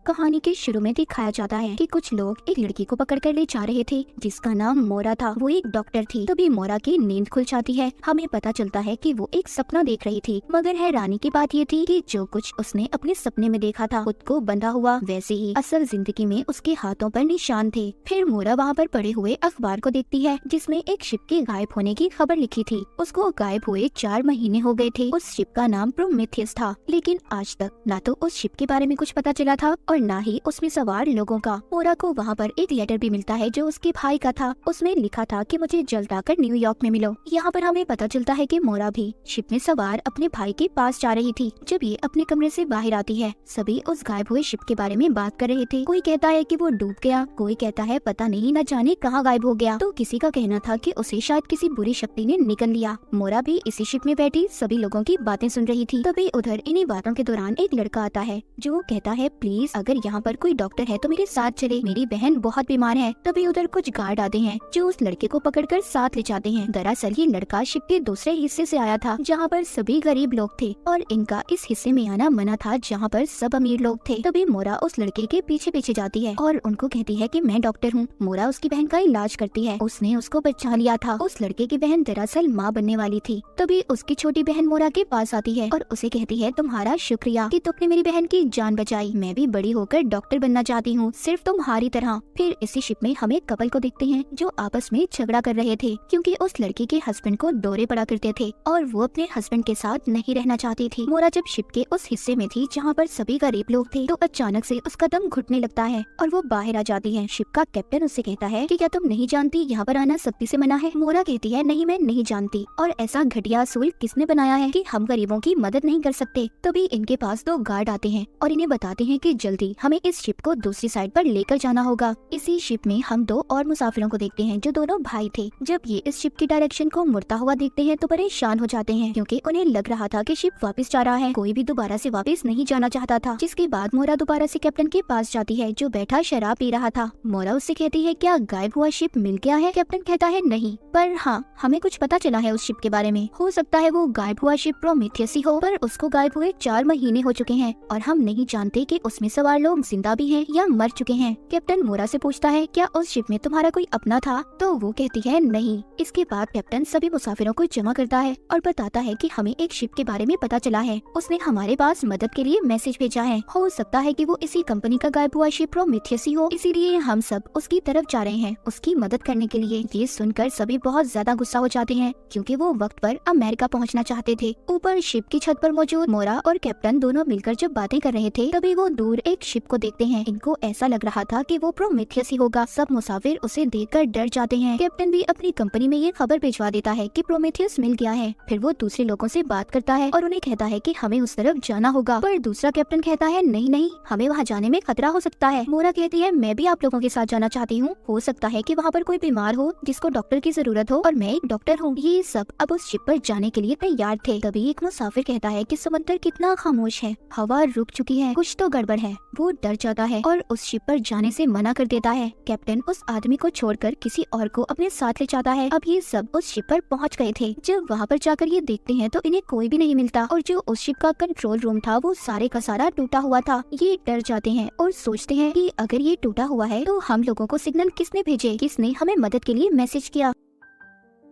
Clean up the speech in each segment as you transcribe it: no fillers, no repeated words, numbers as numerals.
कहानी के शुरू में दिखाया जाता है कि कुछ लोग एक लड़की को पकड़कर ले जा रहे थे जिसका नाम मोरा था। वो एक डॉक्टर थी। तभी मोरा की नींद खुल जाती है। हमें पता चलता है कि वो एक सपना देख रही थी, मगर हैरानी की बात ये थी कि जो कुछ उसने अपने सपने में देखा था खुद को बंधा हुआ, वैसे ही असल जिंदगी में उसके हाथों पर निशान थे। फिर मोरा वहाँ पर पड़े हुए अखबार को देखती है जिसमें एक शिप के गायब होने की खबर लिखी थी। उसको गायब हुए 4 महीने हो गए थे। उस शिप का नाम प्रोमेथियस था, लेकिन आज तक ना तो उस शिप के बारे में कुछ पता चला था और ना ही उसमें सवार लोगों का। मोरा को वहाँ पर एक लेटर भी मिलता है जो उसके भाई का था। उसमें लिखा था कि मुझे जल्द आकर न्यूयॉर्क में मिलो। यहाँ पर हमें पता चलता है कि मोरा भी शिप में सवार अपने भाई के पास जा रही थी। जब ये अपने कमरे से बाहर आती है, सभी उस गायब हुए शिप के बारे में बात कर रहे थे। कोई कहता है कि वो डूब गया, कोई कहता है पता नहीं न जाने कहाँ गायब हो गया, तो किसी का कहना था कि उसे शायद किसी बुरी शक्ति ने निगल लिया। मोरा भी इसी शिप में बैठी सभी लोगों की बातें सुन रही थी। तभी उधर इन्हीं बातों के दौरान एक लड़का आता है जो कहता है प्लीज अगर यहाँ पर कोई डॉक्टर है तो मेरे साथ चले, मेरी बहन बहुत बीमार है। तभी उधर कुछ गार्ड आते हैं जो उस लड़के को पकड़कर साथ ले जाते हैं। दरअसल ये लड़का शिप के दूसरे हिस्से से आया था जहाँ पर सभी गरीब लोग थे और इनका इस हिस्से में आना मना था जहाँ पर सब अमीर लोग थे। तभी मोरा उस लड़के के पीछे पीछे जाती है और उनको कहती है कि मैं डॉक्टर हूँ। मोरा उसकी बहन का इलाज करती है। उसने उसको बचा लिया था। उस लड़के की बहन दरअसल माँ बनने वाली थी। तभी उसकी छोटी बहन मोरा के पास आती है और उसे कहती है तुम्हारा शुक्रिया कि तुमने मेरी बहन की जान बचाई। मैं भी बड़ी होकर डॉक्टर बनना चाहती हूँ, सिर्फ तुम्हारी तरह। फिर इसी शिप में हम एक कपल को देखते हैं जो आपस में झगड़ा कर रहे थे क्योंकि उस लड़की के हस्बैंड को दौरे पड़ा करते थे और वो अपने हस्बैंड के साथ नहीं रहना चाहती थी। मोरा जब शिप के उस हिस्से में थी जहाँ पर सभी गरीब लोग थे तो अचानक से उसका दम घुटने लगता है और वो बाहर आ जाती है। शिप का कैप्टन उससे कहता है कि क्या तुम नहीं जानती यहाँ पर आना सख्ती से मना है। मोरा कहती है नहीं मैं नहीं जानती और ऐसा घटिया असूल किसने बनाया है कि हम गरीबों की मदद नहीं कर सकते। तभी इनके पास 2 गार्ड आते हैं और इन्हें बताते हैं कि जल्दी हमें इस शिप को दूसरी साइड पर लेकर जाना होगा। इसी शिप में हम 2 और मुसाफिरों को देखते हैं जो दोनों भाई थे। जब ये इस शिप की डायरेक्शन को मुड़ता हुआ देखते हैं तो परेशान हो जाते हैं क्योंकि उन्हें लग रहा था कि शिप वापस जा रहा है। कोई भी दोबारा से वापस नहीं जाना चाहता था। जिसके बाद मोरा दोबारा से कैप्टन के पास जाती है जो बैठा शराब पी रहा था। मोरा उससे कहती है क्या गायब हुआ शिप मिल गया है। कैप्टन कहता है नहीं, पर हाँ हमें कुछ पता चला है उस शिप के बारे में। हो सकता है वो गायब हुआ शिप प्रोमेथियस ही हो, पर उसको गायब हुए 4 महीने हो चुके हैं और हम नहीं जानते कि उसमें सवार लोग जिंदा भी हैं या मर चुके हैं। कैप्टन मोरा से पूछता है क्या उस शिप में तुम्हारा कोई अपना था, तो वो कहती है नहीं। इसके बाद कैप्टन सभी मुसाफिरों को जमा करता है और बताता है कि हमें एक शिप के बारे में पता चला है। उसने हमारे पास मदद के लिए मैसेज भेजा है। हो सकता है कि वो इसी कंपनी का गायब हुआ शिप प्रोमेथियस ही हो, इसीलिए हम सब उसकी तरफ जा रहे हैं उसकी मदद करने के लिए। ये सुनकर सभी बहुत ज्यादा गुस्सा हो जाते हैं क्योंकि वो वक्त पर अमेरिका पहुंचना चाहते थे। ऊपर शिप की छत पर मौजूद मोरा और कैप्टन दोनों मिलकर जब बातें कर रहे थे तभी वो दूर एक शिप को देखते हैं। इनको ऐसा लग रहा था कि वो प्रोमेथियस ही होगा। सब मुसाफिर उसे देखकर डर जाते हैं। कैप्टन भी अपनी कंपनी में ये खबर भिजवा देता है कि प्रोमेथियस मिल गया है। फिर वो दूसरे लोगों से बात करता है और उन्हें कहता है कि हमें उस तरफ जाना होगा, पर दूसरा कैप्टन कहता है नहीं नहीं हमें वहाँ जाने में खतरा हो सकता है। मोरा कहती है मैं भी आप लोगों के साथ जाना चाहती हूँ, हो सकता है कि वहाँ पर कोई बीमार हो जिसको डॉक्टर की जरूरत हो और मैं एक डॉक्टर हूँ। ये सब अब उस शिप पर जाने के लिए तैयार थे। तभी एक मुसाफिर कहता है कि समंदर कितना खामोश है, हवा रुक चुकी है, कुछ तो गड़बड़ है। वो डर जाता है और उस शिप पर जाने से मना कर देता है। कैप्टन उस आदमी को छोड़कर किसी और को अपने साथ ले जाता है। अब ये सब उस शिप पर पहुंच गए थे। जब वहाँ पर जाकर ये देखते हैं तो इन्हें कोई भी नहीं मिलता और जो उस शिप का कंट्रोल रूम था वो सारे का सारा टूटा हुआ था। ये डर जाते हैं और सोचते हैं कि अगर ये टूटा हुआ है तो हम लोगों को सिग्नल किसने भेजे, किसने हमें मदद के लिए मैसेज किया।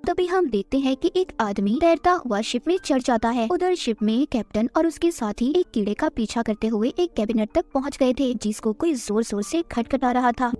तभी हम देखते हैं कि एक आदमी तैरता हुआ शिप में चढ़ जाता है। उधर शिप में कैप्टन और उसके साथी एक कीड़े का पीछा करते हुए एक कैबिनेट तक पहुंच गए थे जिसको कोई जोर जोर से खटखटा रहा था।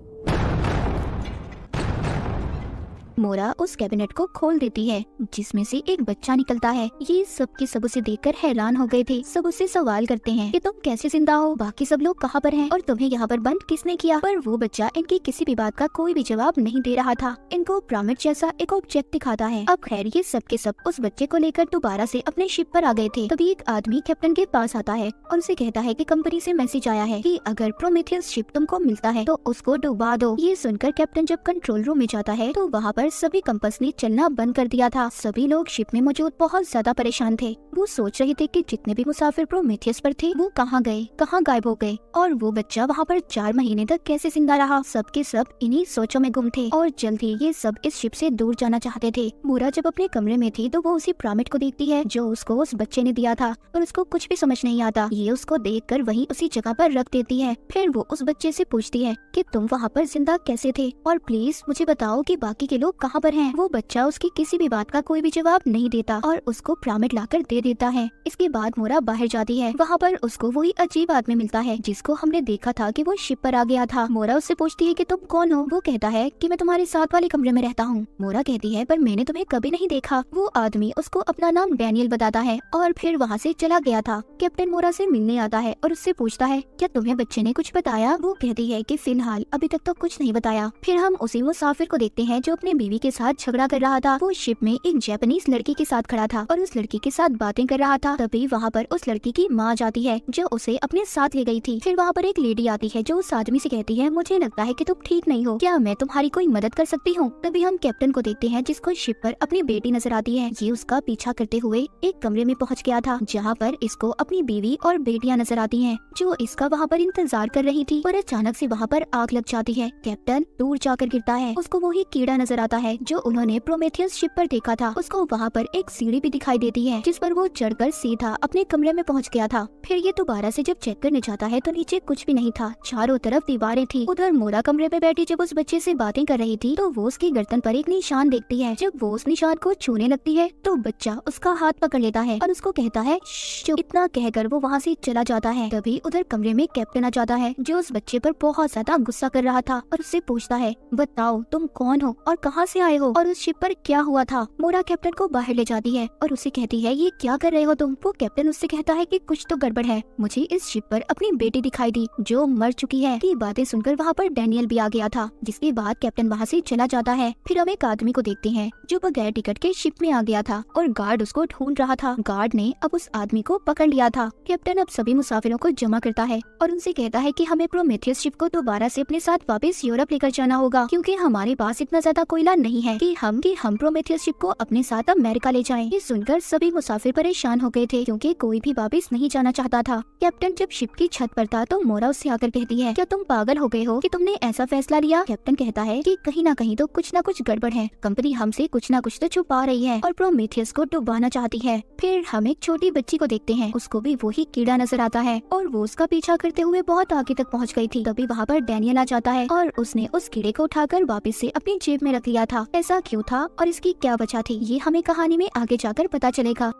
मोरा उस कैबिनेट को खोल देती है जिसमें से एक बच्चा निकलता है। ये सब के सब उसे देखकर हैरान हो गए थे। सब उससे सवाल करते हैं कि तुम कैसे जिंदा हो, बाकी सब लोग कहाँ पर हैं और तुम्हें यहाँ पर बंद किसने किया। पर वो बच्चा इनकी किसी भी बात का कोई भी जवाब नहीं दे रहा था। इनको पिरामिड जैसा एक ऑब्जेक्ट दिखाता है। अब खैर ये सब के सब उस बच्चे को लेकर दोबारा से अपने शिप पर आ गए थे। तभी एक आदमी कैप्टन के पास आता है और उसे कहता है कि कंपनी से मैसेज आया है कि अगर प्रोमेथियस शिप तुमको मिलता है तो उसको डुबा दो। ये सुनकर कैप्टन जब कंट्रोल रूम में जाता है तो वहाँ पर पर सभी कंपास ने चलना बंद कर दिया था। सभी लोग शिप में मौजूद बहुत ज्यादा परेशान थे। वो सोच रहे थे कि जितने भी मुसाफिर प्रोमेथियस पर थे वो कहाँ गए, कहाँ गायब हो गए, और वो बच्चा वहाँ पर 4 महीने तक कैसे जिंदा रहा। सबके सब इन्हीं सोचों में गुम थे और जल्द ही ये सब इस शिप से दूर जाना चाहते थे। मोरा जब अपने कमरे में थी तो वो उसी प्रामिट को देखती है जो उसको उस बच्चे ने दिया था, और उसको कुछ भी समझ नहीं आता। ये उसको देखकर वहीं उसी जगह पर रख देती है। फिर वो उस बच्चे से पूछती है कि तुम वहाँ पर जिंदा कैसे थे, और प्लीज मुझे बताओ कि बाकी के लोग कहाँ पर हैं। वो बच्चा उसकी किसी भी बात का कोई भी जवाब नहीं देता और उसको प्रामिट लाकर दे देता है। इसके बाद मोरा बाहर जाती है। वहाँ पर उसको वही अजीब आदमी मिलता है जिसको हमने देखा था कि वो शिप पर आ गया था। मोरा उससे पूछती है कि तुम कौन हो। वो कहता है कि मैं तुम्हारे साथ वाले कमरे में रहता हूँ। मोरा कहती है पर मैंने तुम्हें कभी नहीं देखा। वो आदमी उसको अपना नाम डैनियल बताता है और फिर वहाँ से चला गया था। कैप्टन मोरा से मिलने आता है और उससे पूछता है क्या तुम्हें बच्चे ने कुछ बताया। वो कहती है कि फिलहाल अभी तक तो कुछ नहीं बताया। फिर हम उसी मुसाफिर को देखते हैं जो अपने बीवी के साथ झगड़ा कर रहा था। वो शिप में एक जापानीज लड़की के साथ खड़ा था और उस लड़की के साथ बातें कर रहा था। तभी वहाँ पर उस लड़की की माँ जाती है जो उसे अपने साथ ले गई थी। फिर वहाँ पर एक लेडी आती है जो उस आदमी से कहती है मुझे लगता है कि तुम ठीक नहीं हो, क्या मैं तुम्हारी कोई मदद कर सकती हूँ। तभी हम कैप्टन को देखते हैं जिसको शिप पर अपनी बेटी नजर आती है। ये उसका पीछा करते हुए एक कमरे में पहुँच गया था जहाँ पर इसको अपनी बीवी और बेटियां नजर आती हैं जो इसका वहाँ पर इंतजार कर रही थी। और अचानक से वहाँ पर आग लग जाती है। कैप्टन दूर जाकर गिरता है। उसको वही कीड़ा नजर आता है जो उन्होंने प्रोमेथियस शिप पर देखा था। उसको वहाँ पर एक सीढ़ी भी दिखाई देती है जिस पर वो चढ़कर सीधा अपने कमरे में पहुँच गया था। फिर ये दोबारा से जब चेक करने जाता है तो नीचे कुछ भी नहीं था, चारों तरफ दीवारें थी। उधर मोरा कमरे में बैठी जब उस बच्चे से बातें कर रही थी तो वो उसकी गर्दन पर एक निशान देखती है। जब वो उस निशान को छूने लगती है तो बच्चा उसका हाथ पकड़ लेता है और उसको कहता है चुप। इतना कहकर वो वहाँ से चला जाता है। तभी उधर कमरे में कैप्टन आ जाता है जो उस बच्चे पर बहुत ज्यादा गुस्सा कर रहा था और उससे पूछता है बताओ तुम कौन हो और कहाँ से आए हो और उस शिप पर क्या हुआ था। मोरा कैप्टन को बाहर ले जाती है और उसे कहती है ये क्या कर रहे हो तुम। वो कैप्टन उससे कहता है कि कुछ तो गड़बड़ है, मुझे इस शिप पर अपनी बेटी दिखाई दी जो मर चुकी है। ये बातें सुनकर वहाँ पर डैनियल भी आ गया था। जिसके बाद कैप्टन वहाँ से चला जाता है। फिर हम एक आदमी को देखते हैं जो बगैर टिकट के शिप में आ गया था और गार्ड उसको ढूंढ रहा था। गार्ड ने अब उस आदमी को पकड़ लिया था। कैप्टन अब सभी मुसाफिरों को जमा करता है और उनसे कहता है कि हमें प्रोमेथियस शिप को दोबारा से अपने साथ वापस यूरोप लेकर जाना होगा क्योंकि हमारे पास इतना ज्यादा कोयला नहीं है कि हम प्रोमेथियस शिप को अपने साथ अमेरिका ले जाएं। ये सुनकर सभी मुसाफिर परेशान हो गए थे क्योंकि कोई भी वापस नहीं जाना चाहता था। कैप्टन जब शिप की छत पर था तो मोरा उससे आकर कहती है क्या तुम पागल हो गए हो कि तुमने ऐसा फैसला लिया। कैप्टन कहता है कि कहीं ना कहीं तो कुछ ना कुछ गड़बड़ है, कंपनी हमसे कुछ ना कुछ तो छुपा रही है और प्रोमेथियस को डुबाना चाहती है। फिर हम एक छोटी बच्ची को देखते हैं, उसको भी वही कीड़ा नजर आता है और वो उसका पीछा करते हुए बहुत आगे तक पहुंच गई थी। तभी वहाँ पर डैनियल आ जाता है और उसने उस कीड़े को उठाकर वापस से अपनी जेब में रख लिया था। ऐसा क्यों था और इसकी क्या वजह थी ये हमें कहानी में आगे जाकर पता चलेगा।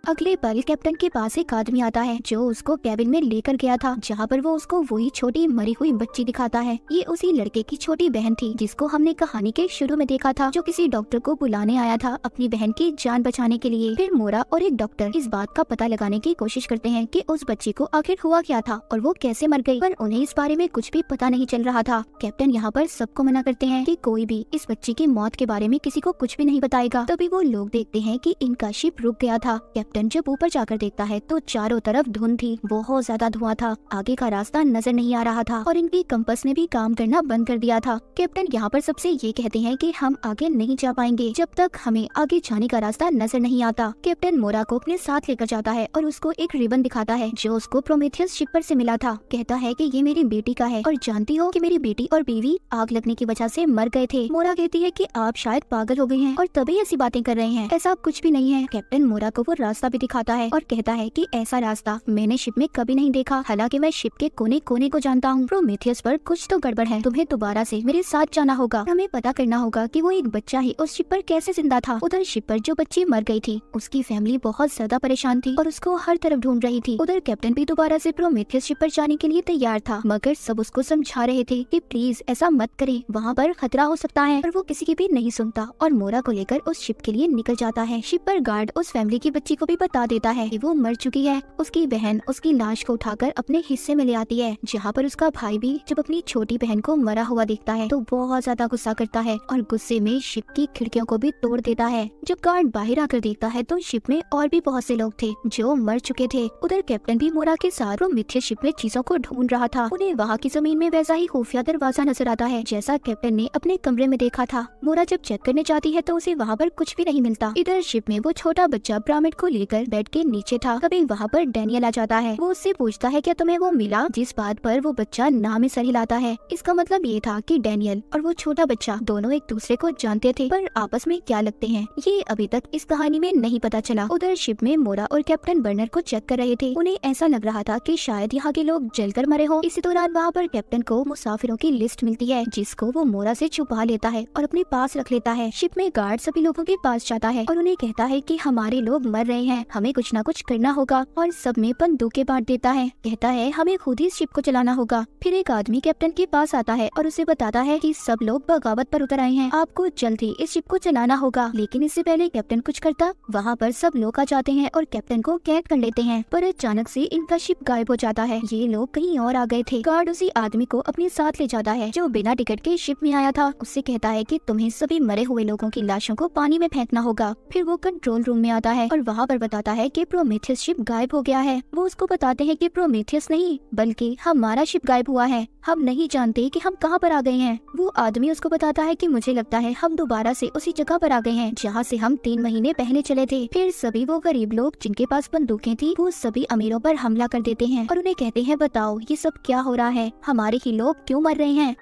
अगले पल कैप्टन के पास एक आदमी आता है जो उसको कैबिन में लेकर गया था जहाँ पर वो उसको वही छोटी मरी हुई बच्ची दिखाता है। ये उसी लड़के की छोटी बहन थी जिसको हमने कहानी के शुरू में देखा था जो किसी डॉक्टर को बुलाने आया था अपनी बहन की जान बचाने के लिए। फिर मोरा और एक डॉक्टर इस बात का पता लगाने की कोशिश करते हैं कि उस बच्ची को आखिर हुआ क्या था और वो कैसे मर गई, पर उन्हें इस बारे में कुछ भी पता नहीं चल रहा था। कैप्टन यहाँ पर सबको मना करते हैं कि कोई भी इस बच्ची की मौत के बारे में किसी को कुछ भी नहीं बताएगा। तभी वो लोग देखते हैं कि इनका शिप रुक गया था। कैप्टन जब ऊपर जाकर देखता है तो चारों तरफ धुंध थी, बहुत ज्यादा धुआं था, आगे का रास्ता नजर नहीं आ रहा था और इनकी कंपास ने भी काम करना बंद कर दिया था। कैप्टन यहाँ पर सबसे ये कहते हैं कि हम आगे नहीं जा पाएंगे जब तक हमें आगे जाने का रास्ता नजर नहीं आता। कैप्टन मोरा को अपने साथ लेकर जाता है और उसको एक रिबन दिखाता है जो उसको प्रोमेथियस शिप पर से मिला था। कहता है कि ये मेरी बेटी का है और जानती हो कि मेरी बेटी और बीवी आग लगने की वजह से मर गए थे। मोरा कहती है कि आप शायद पागल हो गए हैं और तभी ऐसी बातें कर रहे हैं, ऐसा कुछ भी नहीं है। कैप्टन मोरा को वो रास्ता भी दिखाता है और कहता है कि ऐसा रास्ता मैंने शिप में कभी नहीं देखा, हालांकि मैं शिप के कोने कोने को जानता हूँ। प्रोमेथियस पर कुछ तो गड़बड़ है, तुम्हें दोबारा से मेरे साथ जाना होगा। हमें पता करना होगा कि वो एक बच्चा ही उस शिप पर कैसे जिंदा था। उधर शिप पर जो बच्ची मर गई थी उसकी फैमिली बहुत ज्यादा परेशान थी और उसको हर तरफ ढूंढ रही थी। उधर कैप्टन भी दोबारा से प्रोमेथियस शिप पर जाने के लिए तैयार था मगर सब उसको समझा रहे थे कि प्लीज ऐसा मत करे, वहाँ पर खतरा हो सकता है, पर वो किसी की भी नहीं सुनता और मोरा को लेकर उस शिप के लिए निकल जाता है। शिप पर गार्ड उस फैमिली की बच्ची को भी बता देता है कि वो मर चुकी है। उसकी बहन उसकी लाश को उठाकर अपने हिस्से में ले आती है, जहाँ पर उसका भाई भी जब अपनी छोटी बहन को मरा हुआ देखता है तो बहुत ज्यादा गुस्सा करता है और गुस्से में शिप की खिड़कियों को भी तोड़ देता है। जब गार्ड बाहर आकर देखता है तो शिप में और भी बहुत से लोग थे जो मर चुके थे। उधर कैप्टन भी मोरा के साथ प्रोमेथियस शिप में चीजों को ढूंढ रहा था। उन्हें वहाँ की जमीन में वैसा ही खुफिया दरवाजा नजर आता है जैसा कैप्टन ने अपने कमरे में देखा था। मोरा जब चेक करने जाती है तो उसे वहाँ पर कुछ भी नहीं मिलता। इधर शिप में वो छोटा बच्चा ब्रामिड को लेकर बेड के नीचे था। तभी वहाँ पर डैनियल आ जाता है। वो उससे पूछता है क्या तुम्हें वो मिला, जिस बात पर वो बच्चा ना में सर हिलाता है। इसका मतलब ये था कि डैनियल और वो छोटा बच्चा दोनों एक दूसरे को जानते थे, पर आपस में क्या लगते हैं ये अभी तक इस कहानी में नहीं पता चला। उधर शिप में मोरा और कैप्टन बर्नर को चेक कर रहे थे। उन्हें ऐसा लग रहा था कि शायद यहाँ के लोग जलकर मरे हो। इसी दौरान वहाँ पर कैप्टन को मुसाफिरों की लिस्ट मिलती है जिसको वो मोरा से छुपा लेता है और अपने पास रख लेता है। शिप में गार्ड सभी लोगों के पास जाता है और उन्हें कहता है कि हमारे लोग मर रहे हैं, हमें कुछ न कुछ करना होगा, और सब में बंदूकें बांट देता है। कहता है हमें खुद ही शिप को चलाना होगा। फिर एक आदमी कैप्टन के पास आता है और उसे बताता है कि सब लोग बगावत पर उतर आए हैं, आपको जल्द ही इस शिप को चलाना होगा। लेकिन इससे पहले कैप्टन कुछ करता, वहाँ पर सब लोग आ जाते हैं और कैप्टन को कैद कर लेते हैं। पर अचानक से इनका शिप गायब हो जाता है। ये लोग कहीं और आ गए थे। गार्ड उसी आदमी को अपने साथ ले जाता है जो बिना टिकट के शिप में आया था। उससे कहता है कि तुम्हें सभी मरे हुए लोगों की लाशों को पानी में फेंकना होगा। फिर वो कंट्रोल रूम में आता है और वहाँ पर बताता है कि प्रोमेथियस शिप गायब हो गया है। वो उसको बताते हैं कि प्रोमेथियस नहीं बल्कि हमारा शिप गायब हुआ है, हम नहीं जानते कि हम कहाँ पर आ गए हैं। वो आदमी उसको बताता है कि मुझे लगता है हम दोबारा से उसी जगह पर आ गए हैं जहाँ से हम 3 महीने पहले चले थे। फिर सभी वो गरीब लोग जिनके पास बंदूकें थी वो सभी अमीरों पर हमला कर देते हैं और उन्हें कहते हैं बताओ ये सब क्या हो रहा है, हमारे ही लोग क्यों मर रहे हैं।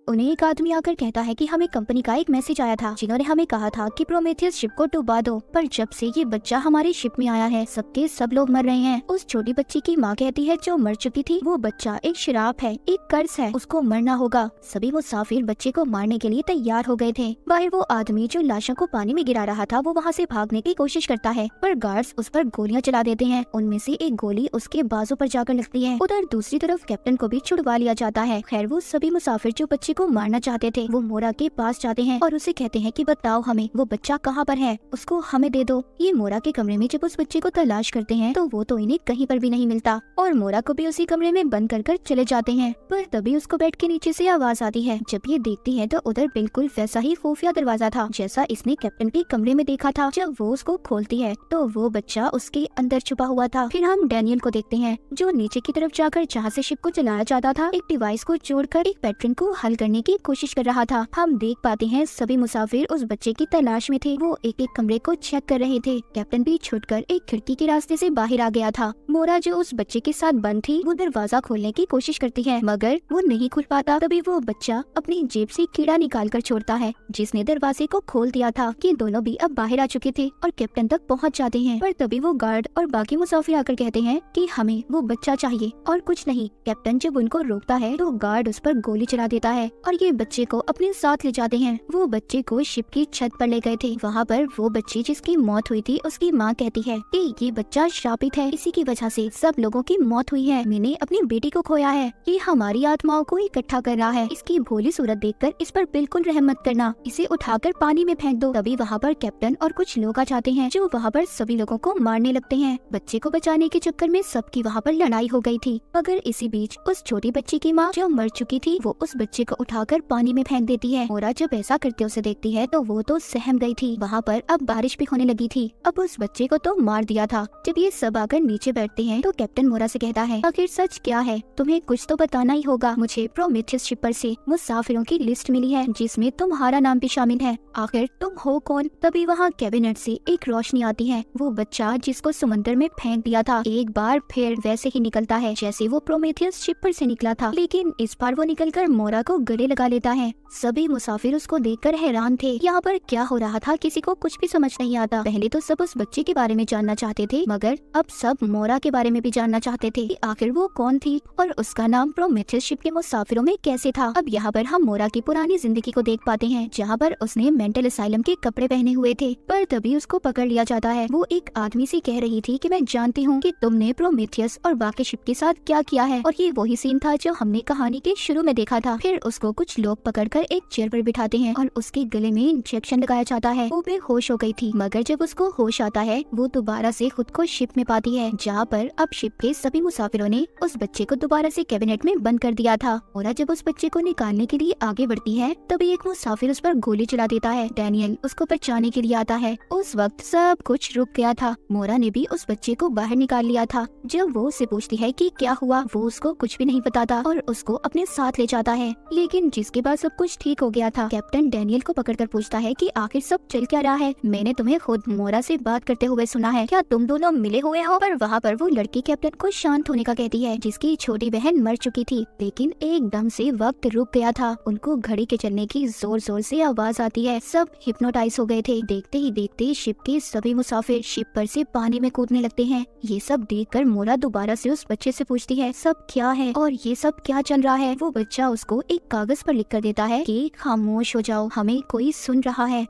उन्हें एक आदमी आकर कहता है कि हमें कंपनी का एक मैसेज आया था जिन्होंने हमें कहा था कि प्रोमेथियस शिप को डुबा दो, पर जब से ये बच्चा हमारे शिप में आया है सबके सब लोग मर रहे हैं। उस छोटी बच्ची की माँ कहती है जो मर चुकी थी वो बच्चा एक शराब है, एक कर्ज है, उसको मरना होगा। सभी मुसाफिर बच्चे को मारने के लिए तैयार हो गए थे। बाहर वो आदमी जो लाशों को पानी में गिरा रहा था वो वहाँ से भागने की कोशिश करता है, पर गार्ड्स उस पर गोलियां चला देते हैं। उनमें से एक गोली उसके बाजू पर जाकर लगती है। उधर दूसरी तरफ कैप्टन को भी छुड़वा लिया जाता है। खैर वो सभी मुसाफिर जो बच्चे को मारना चाहते थे वो मोरा के पास जाते हैं और उसे कहते हैं कि बताओ हमें वो बच्चा कहाँ पर है, उसको हमें दे दो। ये मोरा के कमरे में जब उस बच्चे को तलाश करते हैं तो वो तो इन्हें कहीं पर भी नहीं मिलता और मोरा को भी उसी कमरे में बंद कर चले जाते हैं। पर तभी उसको बेड के नीचे से आवाज आती है। जब ये देखती है तो उधर बिल्कुल वैसा ही खुफिया दरवाजा था जैसा इसने कैप्टन के कमरे में देखा था। जब वो उसको खोलती है तो वो बच्चा उसके अंदर छुपा हुआ था। फिर हम डैनियल को देखते हैं जो नीचे की तरफ जाकर जहाँ से शिप को चलाया जाता था एक डिवाइस को जोड़कर एक पैटर्न को हल करने की कोशिश कर रहा था। हम देख पाते हैं सभी मुसाफिर उस बच्चे की तलाश में थे। वो एक एक कमरे को चेक कर रहे थे। कैप्टन भी छुटकर एक खिड़की के रास्ते से बाहर आ गया था। मोरा जो उस बच्चे के साथ बंद थी वो दरवाजा खोलने की कोशिश करती है मगर वो नहीं खुल पाता। तभी वो बच्चा अपनी जेब से कीड़ा निकाल कर छोड़ता है जिसने दरवाजे को खोल दिया था। ये दोनों भी अब बाहर आ चुके थे और कैप्टन तक पहुँच जाते हैं। पर तभी वो गार्ड और बाकी मुसाफिर आकर कहते हैं कि हमें वो बच्चा चाहिए और कुछ नहीं। कैप्टन जब उनको रोकता है तो गार्ड उस पर गोली चला देता है और ये बच्चे को अपने साथ ले जाते हैं। वो बच्चे को शिप की छत पर ले गए थे। वहाँ पर वो बच्ची जिसकी मौत हुई थी उसकी माँ कहती है कि ये बच्चा श्रापित है, इसी की वजह से सब लोगों की मौत हुई है। मैंने अपनी बेटी को खोया है, ये हमारी आत्माओं को इकट्ठा कर रहा है। इसकी भोली सूरत देखकर इस पर बिल्कुल रहम मत करना, इसे उठाकर पानी में फेंक दो। तभी वहाँ पर कैप्टन और कुछ लोग आ जाते हैं जो वहाँ पर सभी लोगों को मारने लगते हैं। बच्चे को बचाने के चक्कर में सबकी वहाँ पर लड़ाई हो गई थी। मगर इसी बीच उस छोटी बच्ची की माँ जो मर चुकी थी वो उस बच्चे को उठाकर पानी में फेंक देती है। मोरा जब ऐसा करते उसे देखती है तो वो तो सहम गई थी। वहाँ पर अब बारिश भी होने लगी थी। अब उस बच्चे को तो मार दिया था। जब ये सब आकर नीचे बैठते हैं तो कैप्टन मोरा से कहता है आखिर सच क्या है, तुम्हें कुछ तो बताना ही होगा। मुझे प्रोमेथियस शिप पर से मुसाफिरों की लिस्ट मिली है जिसमें तुम्हारा नाम भी शामिल है, आखिर तुम हो कौन। तभी वहाँ कैबिनेट से एक रोशनी आती है। वो बच्चा जिसको समंदर में फेंक दिया था एक बार फिर वैसे ही निकलता है जैसे वो प्रोमेथियस शिप पर से निकला था, लेकिन इस बार वो निकलकर मोरा को गले लगा लेता है। सभी मुसाफिर उसको देखकर हैरान थे। यहाँ पर क्या हो रहा था किसी को कुछ भी समझ नहीं आता। पहले तो सब उस बच्चे के बारे में जानना चाहते थे मगर अब सब मोरा के बारे में भी जानना चाहते थे कि आखिर वो कौन थी और उसका नाम प्रोमेथियस शिप के मुसाफिरों में कैसे था। अब यहाँ पर हम मोरा की पुरानी जिंदगी को देख पाते हैं जहाँ पर उसने मेंटल असाइलम के कपड़े पहने हुए थे। पर तभी उसको पकड़ लिया जाता है। वो एक आदमी से कह रही थी कि मैं जानती हूँ कि तुमने प्रोमेथियस और बाकी शिप के साथ क्या किया है, और ये वही सीन था जो हमने कहानी के शुरू में देखा था। फिर उसको उसको कुछ लोग पकड़कर एक चेयर पर बिठाते हैं और उसके गले में इंजेक्शन लगाया जाता है। वो बेहोश हो गई थी, मगर जब उसको होश आता है वो दोबारा से खुद को शिप में पाती है, जहाँ पर अब शिप के सभी मुसाफिरों ने उस बच्चे को दोबारा से कैबिनेट में बंद कर दिया था। मोरा जब उस बच्चे को निकालने के लिए आगे बढ़ती है तभी एक मुसाफिर उस पर गोली चला देता है। डैनियल उसको बचाने के लिए आता है। उस वक्त सब कुछ रुक गया था। मोरा ने भी उस बच्चे को बाहर निकाल लिया था। जब वो उससे पूछती है कि क्या हुआ, वो उसको कुछ भी नहीं बताता और उसको अपने साथ ले जाता है। लेकिन जिसके बाद सब कुछ ठीक हो गया था, कैप्टन डैनियल को पकड़कर पूछता है कि आखिर सब चल क्या रहा है। मैंने तुम्हें खुद मोरा से बात करते हुए सुना है, क्या तुम दोनों मिले हुए हो? पर वहाँ पर वो लड़की कैप्टन को शांत होने का कहती है, जिसकी छोटी बहन मर चुकी थी। लेकिन एकदम से वक्त रुक गया था। उनको घड़ी के चलने की जोर जोर से आवाज आती है। सब हिप्नोटाइज हो गए थे। देखते ही देखते शिप के सभी मुसाफिर शिप पर से पानी में कूदने लगते हैं। ये सब देखकर मोरा दोबारा से उस बच्चे से पूछती है, सब क्या है और ये सब क्या चल रहा है? वो बच्चा उसको एक कागज पर लिख कर देता है कि खामोश हो जाओ, हमें कोई सुन रहा है।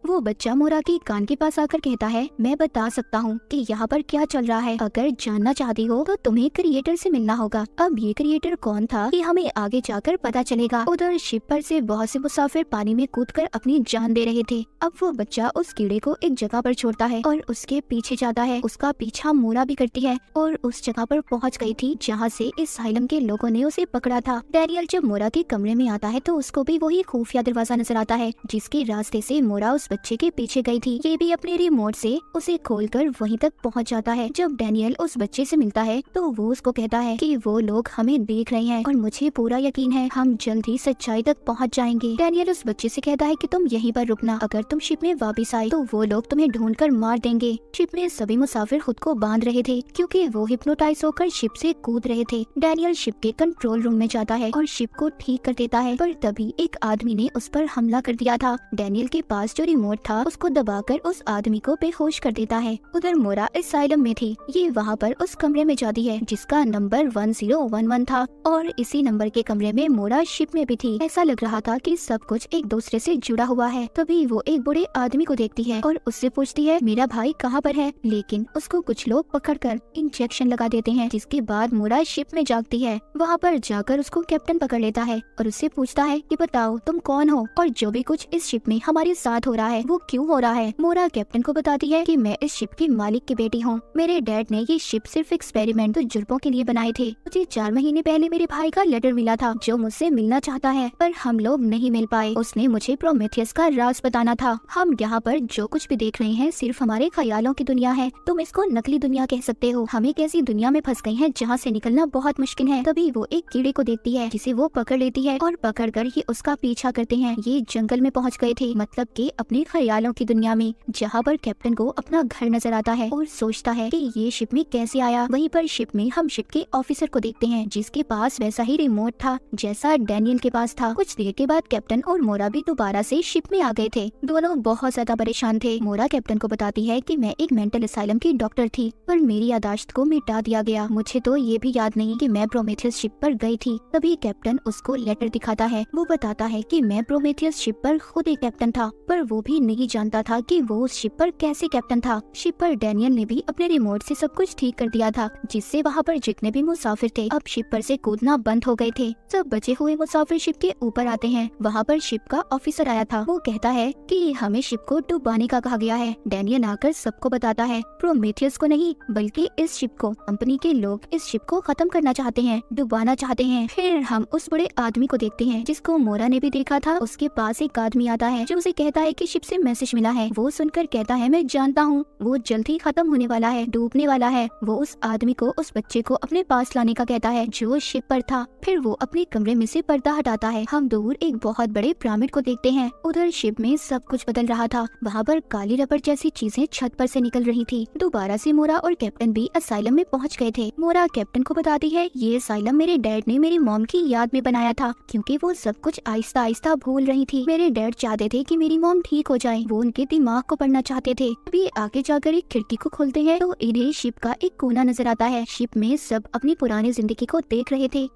वो बच्चा मोरा के कान के पास आकर कहता है, मैं बता सकता हूँ कि यहाँ पर क्या चल रहा है। अगर जानना चाहती हो तो तुम्हें क्रिएटर से मिलना होगा। अब ये क्रिएटर कौन था ये हमें आगे जाकर पता चलेगा। उधर शिप पर से बहुत से मुसाफिर पानी में कूदकर अपनी जान दे रहे थे। अब वो बच्चा उस कीड़े को एक जगह पर छोड़ता है और उसके पीछे जाता है। उसका पीछा मोरा भी करती है और उस जगह पर पहुँच गई थी जहाँ से इस साइलम के लोगों ने उसे पकड़ा था। डैनियल जब मोरा के कमरे में आता है तो उसको भी वही खुफिया दरवाजा नजर आता है, जिसके रास्ते से मोरा उस बच्चे के पीछे गई थी। ये भी अपने रिमोट से उसे खोलकर वहीं तक पहुंच जाता है। जब डैनियल उस बच्चे से मिलता है तो वो उसको कहता है कि वो लोग हमें देख रहे हैं और मुझे पूरा यकीन है हम जल्द ही सच्चाई तक पहुंच जाएंगे। डैनियल उस बच्चे से कहता है कि तुम यहीं पर रुकना, अगर तुम शिप में वापस आए तो वो लोग तुम्हें ढूंढकर मार देंगे। शिप में सभी मुसाफिर खुद को बांध रहे थे क्योंकि वो हिप्नोटाइज होकर शिप से कूद रहे थे। डैनियल शिप के कंट्रोल रूम में जाता है और शिप को ठीक कर देता है, पर तभी एक आदमी ने उस पर हमला कर दिया था। डैनियल के पास जो रिमोट था उसको दबाकर उस आदमी को बेहोश कर देता है। उधर मोरा इस साइलम में थी। ये वहाँ पर उस कमरे में जाती है जिसका नंबर 1011 था और इसी नंबर के कमरे में मोरा शिप में भी थी। ऐसा लग रहा था कि सब कुछ एक दूसरे से जुड़ा हुआ है। तभी वो एक बूढ़े आदमी को देखती है और उससे पूछती है, मेरा भाई कहाँ पर है? लेकिन उसको कुछ लोग पकड़कर इंजेक्शन लगा देते हैं, जिसके बाद मोरा शिप में जागती है। वहाँ पर जाकर उसको कैप्टन पकड़ लेता है और उससे पूछता है कि बताओ तुम कौन हो और जो भी कुछ इस शिप में हमारे साथ हो रहा है वो क्यों हो रहा है? मोरा कैप्टन को बताती है कि मैं इस शिप के मालिक की बेटी हूँ। मेरे डैड ने ये शिप सिर्फ एक्सपेरिमेंट तजुर्बों के लिए बनाए थे। मुझे 4 महीने पहले मेरे भाई का लेटर मिला था जो मुझसे मिलना चाहता है, पर हम लोग नहीं मिल पाए। उसने मुझे प्रोमेथियस का राज बताना था। हम यहाँ पर जो कुछ भी देख रहे हैं सिर्फ हमारे ख्यालों की दुनिया है। तुम इसको नकली दुनिया कह सकते हो। हम एक ऐसी दुनिया में फंस गए हैं जहाँ से निकलना बहुत मुश्किल है। तभी वो एक कीड़े को देखती है जिसे वो पकड़ लेती है और पकड़कर ये उसका पीछा करते हैं। ये जंगल में पहुँच गए थे, मतलब कि अपने ख्यालों की दुनिया में, जहाँ पर कैप्टन को अपना घर नजर आता है और सोचता है कि ये शिप में कैसे आया। वहीं पर शिप में हम शिप के ऑफिसर को देखते हैं जिसके पास वैसा ही रिमोट था जैसा डैनियल के पास था। कुछ देर के बाद कैप्टन और मोरा भी दोबारा से शिप में आ गए थे। दोनों बहुत ज्यादा परेशान थे। मोरा कैप्टन को बताती है कि मैं एक मेंटल असाइलम की डॉक्टर थी, पर मेरी यादाश्त को मिटा दिया गया। मुझे तो ये भी याद नहीं कि मैं प्रोमेथियस शिप पर गई थी। तभी कैप्टन उसको लेटर दिखाता है। वो बताता है कि मैं प्रोमेथियस शिप पर खुद एक कैप्टन था, पर वो भी नहीं जानता था कि वो उस शिप पर कैसे कैप्टन था। शिप पर डैनियल ने भी अपने रिमोट से सब कुछ ठीक कर दिया था, जिससे वहाँ पर जितने भी मुसाफिर थे अब शिप पर से कूदना बंद हो गए थे। सब बचे हुए मुसाफिर शिप के ऊपर आते हैं। वहाँ पर शिप का ऑफिसर आया था। वो कहता है कि हमें शिप को डुबाने का कहा गया है। डैनियल आकर सबको बताता है, प्रोमेथियस को नहीं बल्कि इस शिप को। कंपनी के लोग इस शिप को खत्म करना चाहते हैं, डुबाना चाहते हैं। फिर हम उस बड़े आदमी को देखते हैं जिसको मोरा ने भी देखा था। उसके पास एक आदमी आता है जो उसे कहता है कि शिप से मैसेज मिला है। वो सुनकर कहता है, मैं जानता हूँ वो जल्द ही खत्म होने वाला है, डूबने वाला है। वो उस आदमी को उस बच्चे को अपने पास लाने का कहता है जो शिप पर था। फिर वो अपने कमरे में से पर्दा हटाता है। हम दूर एक बहुत बड़े पिरामिड को देखते हैं। उधर शिप में सब कुछ बदल रहा था। वहाँ पर काली रबड़ जैसी चीजें छत पर से निकल रही थी। दोबारा से मोरा और कैप्टन भी असाइलम में पहुँच गए थे। मोरा कैप्टन को बताती है, ये असाइलम मेरे डैड ने मेरी मॉम की याद में बनाया था क्योंकि वो सब कुछ आहिस्ता आहिस्ता भूल रही थी। मेरे डैड चाहते थे कि मेरी मॉम ठीक हो जाए। वो उनके दिमाग को पढ़ना चाहते थे। अभी आगे जाकर एक खिड़की को खोलते हैं तो इन्हें शिप का एक कोना नजर आता है। शिप में सब अपनी पुरानी जिंदगी को देख रहे थे।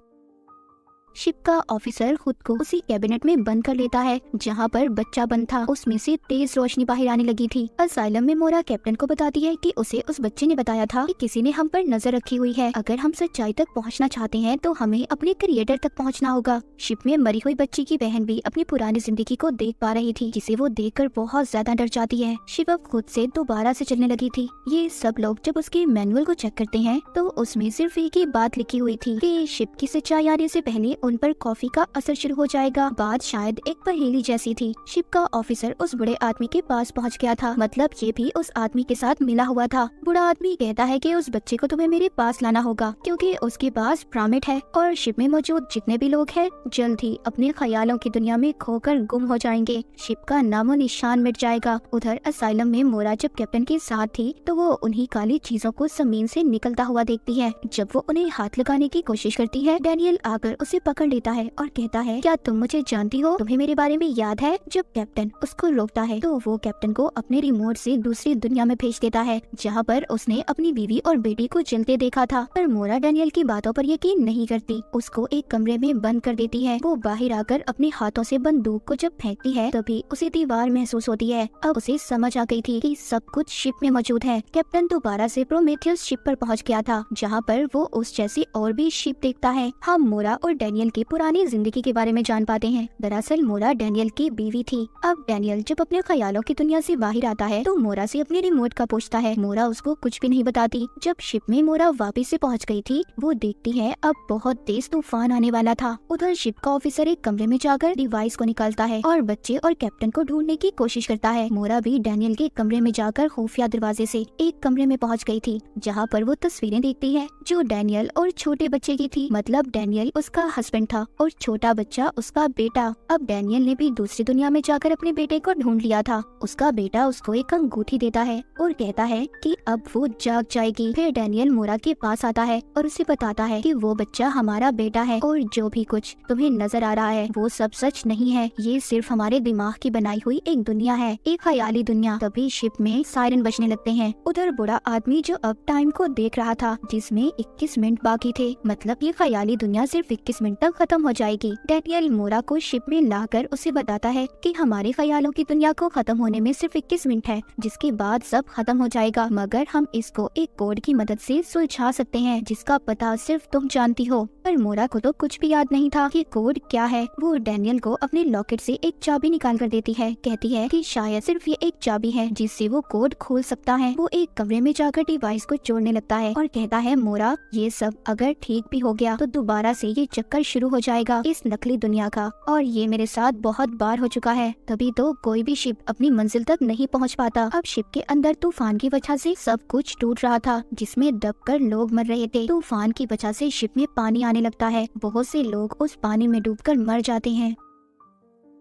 शिप का ऑफिसर खुद को उसी कैबिनेट में बंद कर लेता है जहाँ पर बच्चा बंद था। उसमें से तेज रोशनी बाहर आने लगी थी। असाइलम में मोरा कैप्टन को बताती है कि उसे उस बच्चे ने बताया था कि किसी ने हम पर नजर रखी हुई है। अगर हम सच्चाई तक पहुँचना चाहते हैं तो हमें अपने क्रिएटर तक पहुँचना होगा। शिप में मरी हुई बच्ची की बहन भी अपनी पुरानी जिंदगी को देख पा रही थी, जिसे वो देखकर बहुत ज्यादा डर जाती है। शिप अब खुद से दोबारा से चलने लगी थी। ये सब लोग जब उसके मैनुअल को चेक करते हैं तो उसमें सिर्फ एक ही बात लिखी हुई थी कि शिप की सच्चाई आने से पहले उन पर कॉफी का असर शुरू हो जाएगा। बात शायद एक पहेली जैसी थी। शिप का ऑफिसर उस बूढ़े आदमी के पास पहुंच गया था, मतलब ये भी उस आदमी के साथ मिला हुआ था। बूढ़ा आदमी कहता है कि उस बच्चे को तुम्हें मेरे पास लाना होगा क्योंकि उसके पास प्रामिट है और शिप में मौजूद जितने भी लोग हैं जल्द ही अपने ख्यालों की दुनिया में खोकर गुम हो जाएंगे। शिप का नामो निशान मिट जाएगा। उधर असाइलम में मोरा जब कैप्टन के साथ थी तो वो उन्हीं काली चीजों को जमीन से निकलता हुआ देखती है। जब वो उन्हें हाथ लगाने की कोशिश करती है, डैनियल आकर उसे पकड़ लेता है और कहता है, क्या तुम मुझे जानती हो? तुम्हें मेरे बारे में याद है? जब कैप्टन उसको रोकता है तो वो कैप्टन को अपने रिमोट से दूसरी दुनिया में भेज देता है जहाँ पर उसने अपनी बीवी और बेटी को जलते देखा था। पर मोरा डैनियल की बातों पर यकीन नहीं करती, उसको एक कमरे में बंद कर देती है। वो बाहर आकर अपने हाथों से बंदूक को जब फेंकती है तभी उसे दीवार महसूस होती है। अब उसे समझ आ गई थी कि सब कुछ शिप में मौजूद है। कैप्टन दोबारा से प्रोमेथियस शिप पर पहुंच गया था जहां पर वो उस जैसी और भी शिप देखता है। हम मोरा और डैनियल की पुरानी जिंदगी के बारे में जान पाते हैं। दरअसल मोरा डैनियल की बीवी थी। अब डैनियल जब अपने ख्यालों की दुनिया से बाहर आता है तो मोरा से अपने रिमोट का पूछता है। मोरा उसको कुछ भी नहीं बताती। जब शिप में मोरा वापस से पहुंच गई थी वो देखती है अब बहुत तेज तूफान आने वाला था। उधर शिप का ऑफिसर एक कमरे में जाकर डिवाइस को निकालता है और बच्चे और कैप्टन को ढूंढने की कोशिश करता है। मोरा भी डैनियल के कमरे में जाकर खुफिया दरवाजे से एक कमरे में पहुंच गई थी जहां पर वो तस्वीरें देखती है जो डैनियल और छोटे बच्चे की थी। मतलब डैनियल उसका हस्बैंड था और छोटा बच्चा उसका बेटा। अब डैनियल ने भी दूसरी दुनिया में जाकर अपने बेटे को ढूंढ लिया था। उसका बेटा उसको एक अंगूठी देता है और कहता है कि अब वो जाग जाएगी। फिर डैनियल मोरा के पास आता है और उसे बताता है कि वो बच्चा हमारा बेटा है और जो भी कुछ तुम्हें नजर आ रहा है वो सब सच नहीं है। ये सिर्फ हमारे दिमाग की बनाई हुई एक दुनिया है, एक ख्याली दुनिया। तभी शिप में सायरन बजने लगते हैं। उधर बूढ़ा आदमी जो अब टाइम को देख रहा था जिसमें 21 मिनट बाकी थे, मतलब ये ख्याली दुनिया सिर्फ 21 मिनट तक खत्म हो जाएगी। डैनियल मोरा को शिप में लाकर उसे बताता है कि हमारे ख्यालों की दुनिया को खत्म होने में सिर्फ 21 मिनट है, जिसके बाद सब खत्म हो जाएगा, मगर हम इसको एक कोड की मदद से सुलझा सकते हैं जिसका पता सिर्फ तुम जानती हो। पर मोरा को तो कुछ भी याद नहीं था कि कोड क्या है। वो डैनियल को अपने लॉकेट से एक चाबी निकाल कर देती है। कहती है कि शायद सिर्फ ये एक चाबी है जिससे वो कोड खोल सकता है। वो एक कमरे में जाकर डिवाइस को जोड़ने लगता है और कहता है, मोरा ये सब अगर ठीक भी हो गया तो दोबारा से ये चक्कर शुरू हो जाएगा इस नकली दुनिया का, और ये मेरे साथ बहुत बार हो चुका है। तभी तो कोई भी शिप अपनी मंजिल तक नहीं पहुंच पाता। अब शिप के अंदर तूफान की वजह से सब कुछ टूट रहा था जिसमें दबकर लोग मर रहे थे। तूफान की वजह से शिप में पानी आने लगता है। बहुत से लोग उस पानी में डूबकर मर जाते हैं।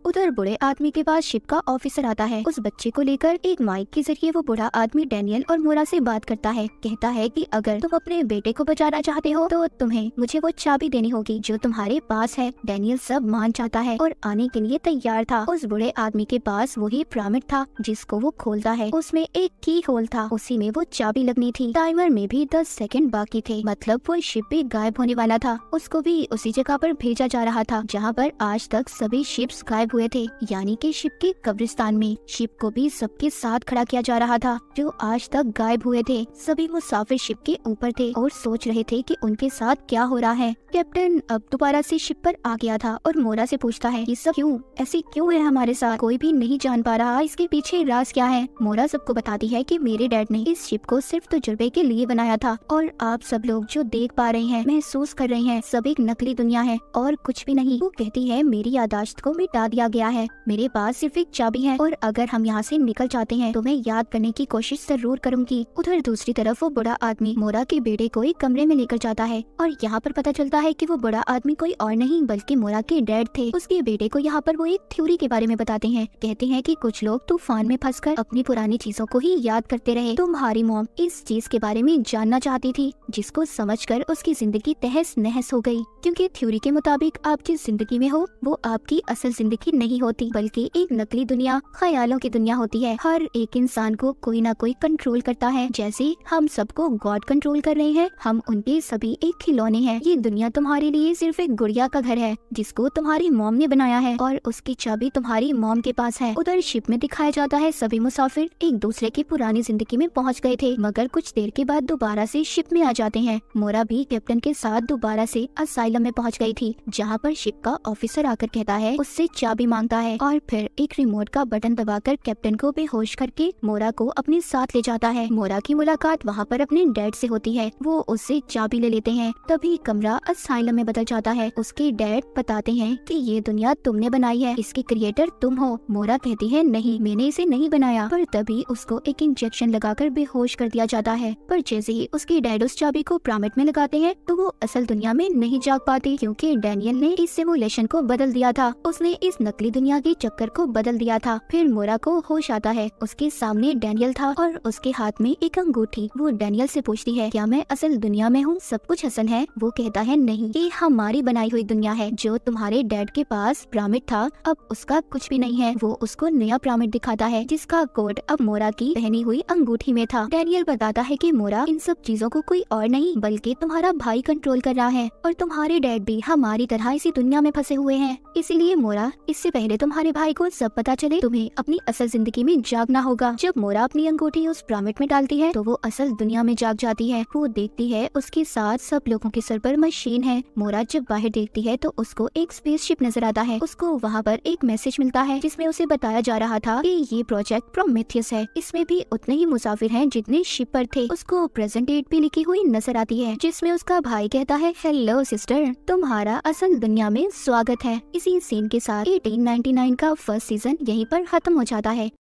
उधर बूढ़े आदमी के पास शिप का ऑफिसर आता है। उस बच्चे को लेकर एक माइक के जरिए वो बूढ़ा आदमी डैनियल और मोरा से बात करता है। कहता है कि अगर तुम अपने बेटे को बचाना चाहते हो तो तुम्हें मुझे वो चाबी देनी होगी जो तुम्हारे पास है। डैनियल सब मान जाता है और आने के लिए तैयार था। उस बूढ़े आदमी के पास वही पिरामिड था जिसको वो खोलता है। उसमें एक की होल था, उसी में वो चाबी लगनी थी। टाइमर में भी 10 सेकंड बाकी थे, मतलब वो शिप भी गायब होने वाला था। उसको भी उसी जगह पर भेजा जा रहा था जहाँ पर आज तक सभी शिप्स गायब हुए थे, यानी कि शिप के कब्रिस्तान में। शिप को भी सबके साथ खड़ा किया जा रहा था जो आज तक गायब हुए थे। सभी मुसाफिर शिप के ऊपर थे और सोच रहे थे कि उनके साथ क्या हो रहा है। कैप्टन अब दोबारा से शिप पर आ गया था और मोरा से पूछता है, ये सब क्यों, ऐसे क्यों है हमारे साथ? कोई भी नहीं जान पा रहा इसके पीछे राज क्या है। मोरा सबको बताती है कि मेरे डैड ने इस शिप को सिर्फ तजुर्बे के लिए बनाया था और आप सब लोग जो देख पा रहे हैं, महसूस कर रहे हैं, सब एक नकली दुनिया है और कुछ भी नहीं। वो कहती है, मेरी यादाश्त को मिटा दिया गया है, मेरे पास सिर्फ एक चाबी है और अगर हम यहाँ से निकल जाते हैं तो मैं याद करने की कोशिश जरूर करूंगी। उधर दूसरी तरफ वो बड़ा आदमी मोरा के बेटे को एक कमरे में लेकर जाता है और यहाँ पर पता चलता है कि वो बड़ा आदमी कोई और नहीं बल्कि मोरा के डैड थे। उसके बेटे को यहाँ पर वो एक थ्योरी के बारे में बताते हैं। कहते हैं कि कुछ लोग तूफान में फंसकर अपनी पुरानी चीजों को ही याद करते रहे। तुम्हारी मॉम इस चीज के बारे में जानना चाहती थी जिसको समझकर उसकी जिंदगी तहस नहस हो गई, क्योंकि थ्योरी के मुताबिक आप जिस जिंदगी में हो वो आपकी असल जिंदगी नहीं होती, बल्कि एक नकली दुनिया, ख्यालों की दुनिया होती है। हर एक इंसान को कोई ना कोई कंट्रोल करता है। जैसे हम सबको गॉड कंट्रोल कर रहे हैं, हम उनके सभी एक खिलौने हैं। ये दुनिया तुम्हारे लिए सिर्फ एक गुड़िया का घर है जिसको तुम्हारी मॉम ने बनाया है और उसकी चाबी तुम्हारी मॉम के पास है। उधर शिप में दिखाया जाता है सभी मुसाफिर एक दूसरे की पुरानी जिंदगी में पहुंच गए थे, मगर कुछ देर के बाद दोबारा से शिप में आ जाते हैं। मोरा भी कैप्टन के साथ दोबारा से असाइलम में पहुंच गई थी, जहां पर शिप का ऑफिसर आकर कहता है, उससे चाबी मांगता है और फिर एक रिमोट का बटन दबाकर कैप्टन को बेहोश करके मोरा को अपने साथ ले जाता है। मोरा की मुलाकात वहाँ पर अपने डैड से होती है, वो उससे चाबी ले लेते हैं। तभी कमरा असाइलम में बदल जाता है। उसके डैड बताते हैं कि ये दुनिया तुमने बनाई है, इसके क्रिएटर तुम हो। मोरा कहती है, नहीं, मैंने इसे नहीं बनाया। पर तभी उसको एक इंजेक्शन लगाकर बेहोश कर दिया जाता है। पर जैसे ही उसके डैड उस चाबी को पिरामिड में लगाते हैं तो वो असल दुनिया में नहीं जाग पाती, क्योंकि डैनियल ने इस सिमुलेशन को बदल दिया था। उसने इस नकली दुनिया के चक्कर को बदल दिया था। फिर मोरा को होश आता है। उसके सामने डैनियल था और उसके हाथ में एक अंगूठी। वो डैनियल से पूछती है, क्या मैं असल दुनिया में हूँ, सब कुछ असल है? वो कहता है, नहीं, ये हमारी बनाई हुई दुनिया है। जो तुम्हारे डैड के पास पिरामिड था अब उसका कुछ भी नहीं है। वो उसको नया पिरामिड दिखाता है जिसका कोड अब मोरा की पहनी हुई अंगूठी में था। डैनियल बताता है कि मोरा, इन सब चीजों को कोई और नहीं बल्कि तुम्हारा भाई कंट्रोल कर रहा है और तुम्हारे डैड भी हमारी तरह इसी दुनिया में फंसे हुए हैं। इसीलिए मोरा, इससे पहले तुम्हारे भाई को सब पता चले तुम्हें अपनी असल जिंदगी में जागना होगा। जब मोरा अपनी अंगूठी उस पिरामिड में डालती है तो वो असल दुनिया में जाग जाती है। वो देखती है उसके साथ सब लोगों के सर पर मशीन है। मोरा जब बाहर देखती है तो उसको एक स्पेसशिप नजर आता है। उसको वहाँ पर एक मैसेज मिलता है जिसमें उसे बताया जा रहा था कि ये प्रोजेक्ट प्रोमेथियस है, इसमें भी उतने ही मुसाफिर हैं जितने शिप पर थे। उसको प्रेजेंट डेट भी लिखी हुई नजर आती है जिसमें उसका भाई कहता है, हेलो सिस्टर, तुम्हारा असल दुनिया में स्वागत है। इसी सीन के साथ 1899 का फर्स्ट सीजन यहीं पर खत्म हो जाता है।